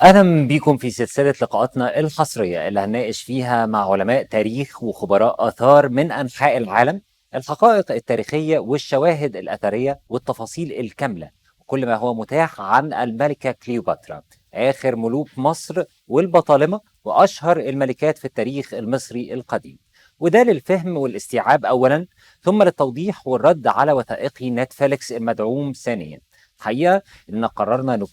أهلا بيكم في سلسلة لقاءاتنا الحصرية اللي هنناقش فيها مع علماء تاريخ وخبراء آثار من أنحاء العالم الحقائق التاريخية والشواهد الأثرية والتفاصيل الكاملة وكل ما هو متاح عن الملكة كليوباترا آخر ملوك مصر والبطالمة وأشهر الملكات في التاريخ المصري القديم، وده للفهم والاستيعاب أولا، ثم للتوضيح والرد على وثائقي نتفليكس المدعوم ثانيا. الحقيقة إن قررنا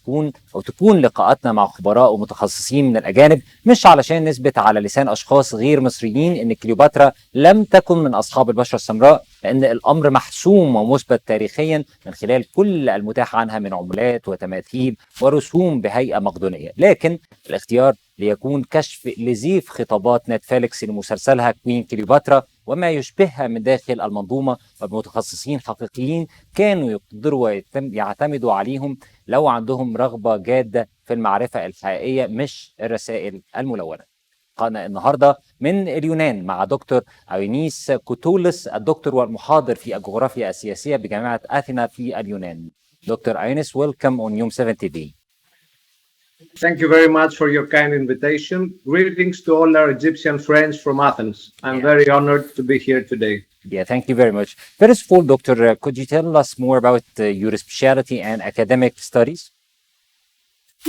تكون لقاءاتنا مع خبراء ومتخصصين من الأجانب، مش علشان نثبت على لسان أشخاص غير مصريين إن كليوباترا لم تكن من أصحاب البشرة السمراء، لأن الأمر محسوم ومثبت تاريخيا من خلال كل المتاح عنها من عملات وتماثيل ورسوم بهيئة مقدونية، لكن الاختيار ليكون كشف لزيف خطابات نتفليكس لمسلسلها كوين كليوباترا وما يشبهها من داخل المنظومة، وبمتخصصين حقيقيين كانوا يقدروا يعتمدوا عليهم لو عندهم رغبة جادة في المعرفة الحقيقية مش الرسائل الملونة. لقاءنا النهاردة من اليونان مع دكتور أيونيس كوتولس، الدكتور والمحاضر في الجغرافيا السياسية بجامعة أثينا في اليونان. دكتور أيونيس, welcome on يوم 7 TV. Thank you very much for your kind invitation. Greetings to all our Egyptian friends from Athens. I'm very honored to be here today. Yeah, thank you very much. First of all, Doctor, could you tell us more about your specialty and academic studies?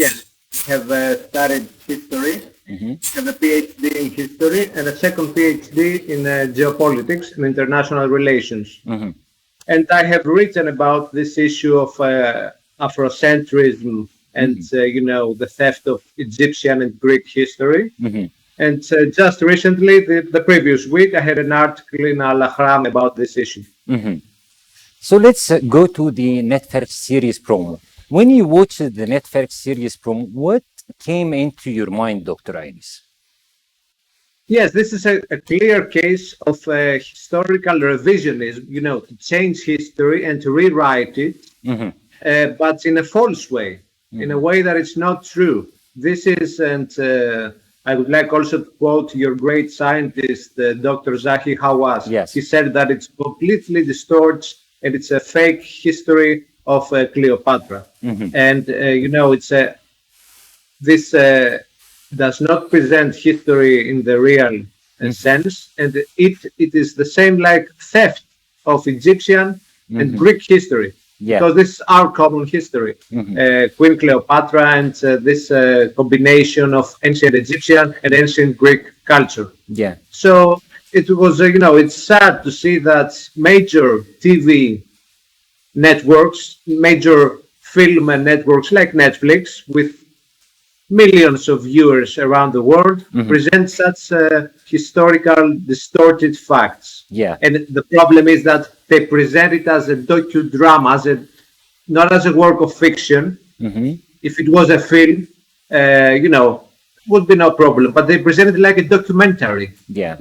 Yes, I have studied history, have a PhD in history, and a second PhD in geopolitics and international relations. And I have written about this issue of Afrocentrism and, the theft of Egyptian and Greek history. And just recently, the previous week, I had an article in Al-Ahram about this issue. So let's go to the Netflix series promo. When you watched the Netflix series promo, what came into your mind, Dr. Ioannis? Yes, this is a clear case of historical revisionism, to change history and to rewrite it, but in a false way. In a way that it's not true. This is, and I would like also to quote your great scientist, Dr. Zahi Hawass. Yes. He said that it's completely distorts and it's a fake history of Cleopatra. And, this does not present history in the real sense. And it is the same like theft of Egyptian and Greek history. Yeah. Because this is our common history, Queen Cleopatra and this combination of ancient Egyptian and ancient Greek culture. Yeah. So it was, it's sad to see that major TV networks, major film networks like Netflix, with millions of viewers around the world, present such historical distorted facts. Yeah. And the problem is that they present it as a docudrama, not as a work of fiction. If it was a film, would be no problem. But they present it like a documentary,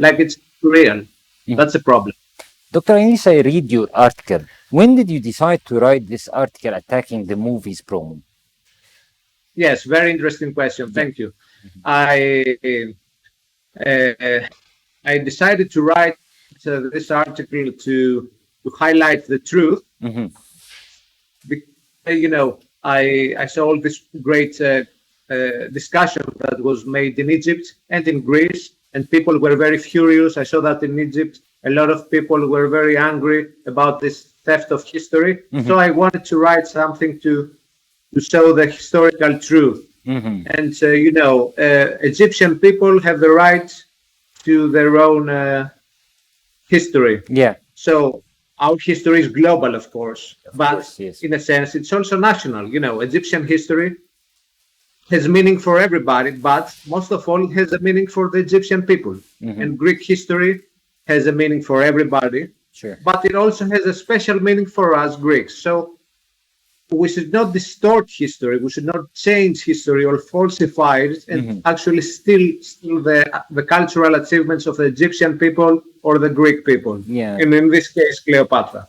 like it's real. That's a problem. Dr. Ioannis, I read your article. When did you decide to write this article attacking the movie's promo? Yes, very interesting question. Thank you. I decided to write this article to highlight the truth. Because, I saw all this great discussion that was made in Egypt and in Greece, and people were very furious. I saw that in Egypt, a lot of people were very angry about this theft of history. So I wanted to write something to show the historical truth. And, Egyptian people have the right to their own history. Yeah. So our history is global, of course, but yes. In a sense, it's also national. Egyptian history has meaning for everybody, but most of all, it has a meaning for the Egyptian people. And Greek history has a meaning for everybody. Sure. But it also has a special meaning for us Greeks. So we should not distort history. We should not change history or falsify it and actually steal the cultural achievements of the Egyptian people or the Greek people. Yeah. And in this case, Cleopatra.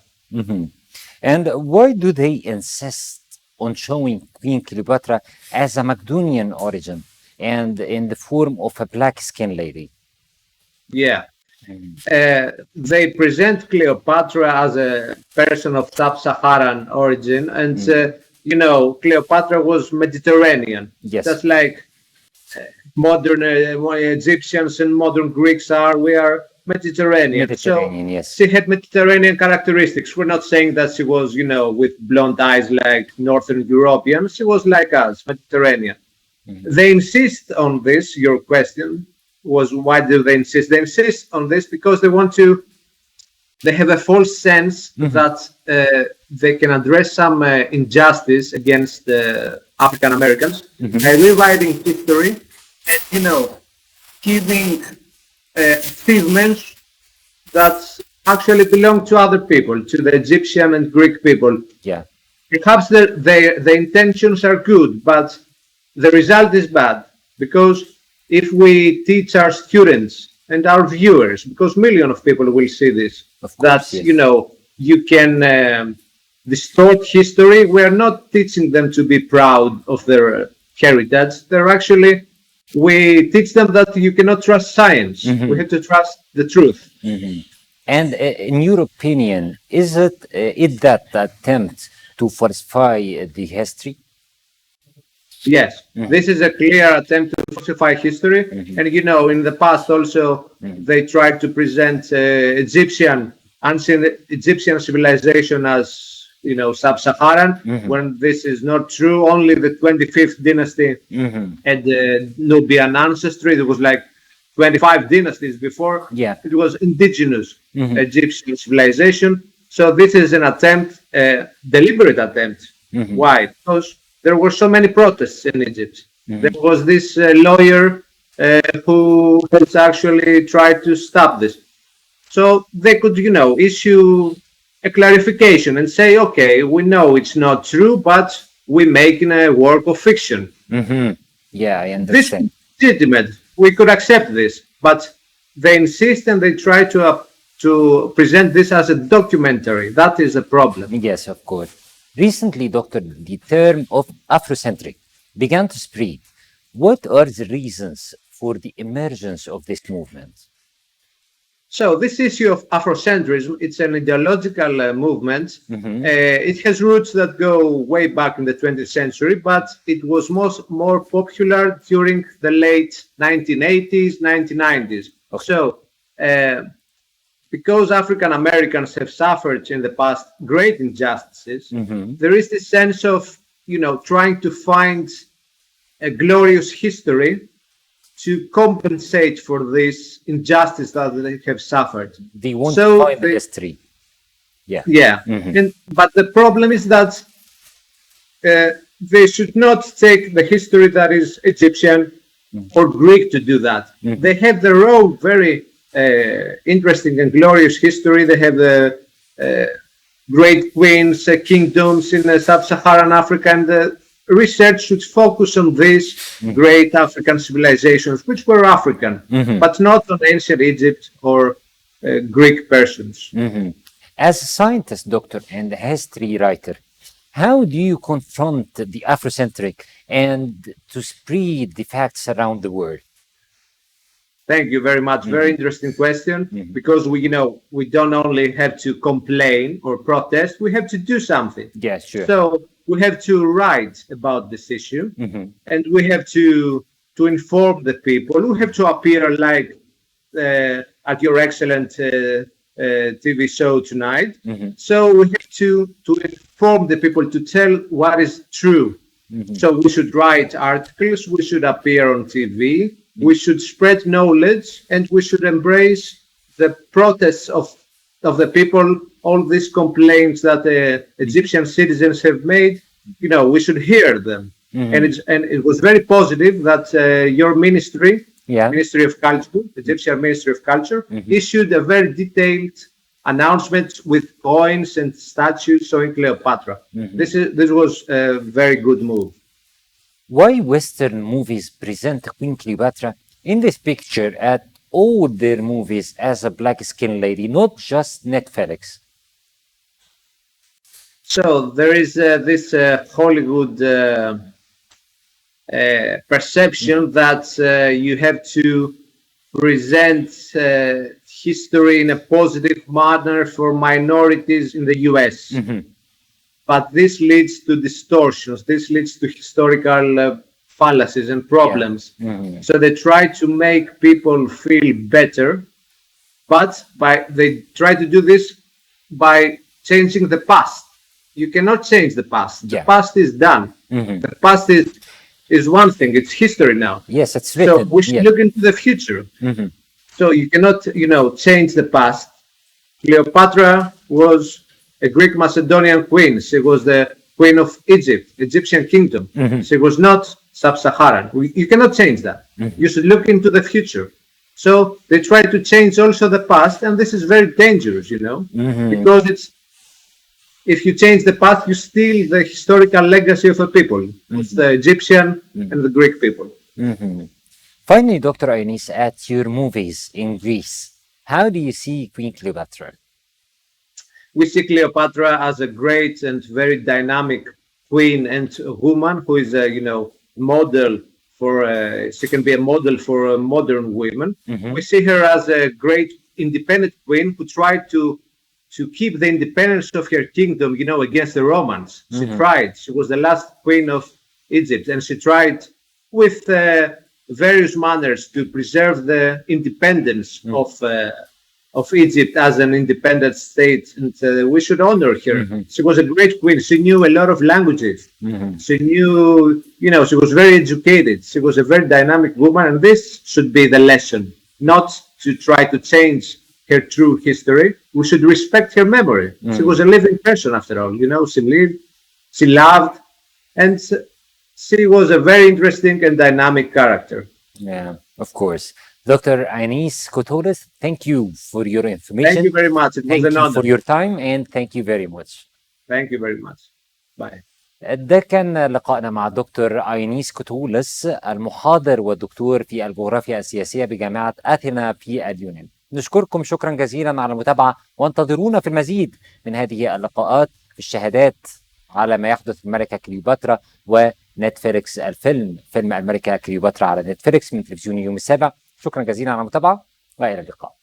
And why do they insist on showing Queen Cleopatra as a Macedonian origin and in the form of a black-skinned lady? Yeah. They present Cleopatra as a person of sub-Saharan origin, and Cleopatra was Mediterranean. Yes. That's like modern Egyptians and modern Greeks are. We are Mediterranean. Mediterranean, So yes. she had Mediterranean characteristics. We're not saying that she was, with blonde eyes like Northern Europeans. She was like us, Mediterranean. Mm-hmm. They insist on this. Your question was, why do they insist? They insist on this because they have a false sense that they can address some injustice against African Americans by rewriting history and, giving achievements that actually belong to other people, to the Egyptian and Greek people. Yeah. Perhaps the intentions are good, but the result is bad. Because if we teach our students and our viewers, because millions of people will see this, Of course, that, yes. you can distort history. We are not teaching them to be proud of their heritage. We teach them that you cannot trust science. We have to trust the truth. And in your opinion, is it that attempt to falsify the history? Yes, this is a clear attempt to falsify history. And, in the past also, they tried to present ancient Egyptian civilization as, sub-Saharan, when this is not true. Only the 25th dynasty had Nubian ancestry. There was like 25 dynasties before. Yeah. It was indigenous Egyptian civilization. So this is an attempt, deliberate attempt. Why? Because there were so many protests in Egypt. There was this lawyer who has actually tried to stop this. So they could, issue a clarification and say, okay, we know it's not true, but we're making a work of fiction. Yeah, I This understand. is legitimate. We could accept this, but they insist and they try to present this as a documentary. That is a problem. Yes, of course. Recently, Doctor, the term of Afrocentric began to spread. What are the reasons for the emergence of this movement? So this issue of Afrocentrism, it's an ideological movement. It has roots that go way back in the 20th century, but it was more popular during the late 1980s, 1990s. Okay. So because African Americans have suffered in the past great injustices, there is this sense of, trying to find a glorious history to compensate for this injustice that they have suffered. They want So to find the they- history. Yeah. Yeah, but the problem is that they should not take the history that is Egyptian or Greek to do that. They have their own very interesting and glorious history. They have the great queens, kingdoms in sub-Saharan Africa, and the research should focus on these great African civilizations, which were African, but not on ancient Egypt or Greek persons. As a scientist, doctor, and a history writer, how do you confront the Afrocentric and to spread the facts around the world? Thank you very much. Very interesting question, because we don't only have to complain or protest, we have to do something. Yeah, sure. So we have to write about this issue, and we have to inform the people. We have to appear like at your excellent TV show tonight. So we have to inform the people, to tell what is true. So we should write articles, we should appear on TV, we should spread knowledge, and we should embrace the protests of the people. All these complaints that Egyptian citizens have made, we should hear them. And it was very positive that your ministry, Ministry of Culture, Egyptian Ministry of Culture, issued a very detailed announcement with coins and statues showing Cleopatra. This was a very good move. Why Western movies present Queen Cleopatra in this picture at all their movies as a black-skinned lady, not just Netflix? So there is this Hollywood perception that you have to present history in a positive manner for minorities in the US. but this leads to distortions. This leads to historical fallacies and problems. So they try to make people feel better, but they try to do this by changing the past. You cannot change the past. The past is done. The past is one thing. It's history now. Yes, it's written. So we should look into the future. So you cannot, change the past. Cleopatra was a Greek Macedonian queen. She was the queen of Egypt, Egyptian kingdom. She was not sub-Saharan. You cannot change that. You should look into the future. So they try to change also the past, and this is very dangerous, because if you change the past, you steal the historical legacy of a people, the Egyptian and the Greek people. Finally, Dr. Ioannis, at your movies in Greece, how do you see Queen Cleopatra? We see Cleopatra as a great and very dynamic queen and woman who is a, model for, she can be a model for modern women. We see her as a great independent queen who tried to keep the independence of her kingdom, against the Romans. She tried. She was the last queen of Egypt, and she tried with various manners to preserve the independence of Egypt as an independent state, and we should honor her. She was a great queen. She knew a lot of languages. She knew, she was very educated. She was a very dynamic woman, and this should be the lesson, not to try to change her true history. We should respect her memory. She was a living person, after all. She lived, she loved, and she was a very interesting and dynamic character. Yeah, of course. Dr. Ioannis Kotoulas, thank you for your information. Thank you very much. It was an honor. For your time, and thank you very much. Thank you very much. Bye. ده كان لقائنا مع الدكتور ايونيس كوتولس، المحاضر والدكتور في الجغرافيا السياسية بجامعة أثينا في اليونان. نشكركم شكرا جزيلا على المتابعة، وانتظرونا في المزيد من هذه اللقاءات في الشهادات على ما يحدث في الملكة كليوباترا ونتفليكس. فيلم الملكة كليوباترا على نتفليكس من تلفزيون اليوم السابع. شكرا جزيلا على المتابعة، وإلى اللقاء.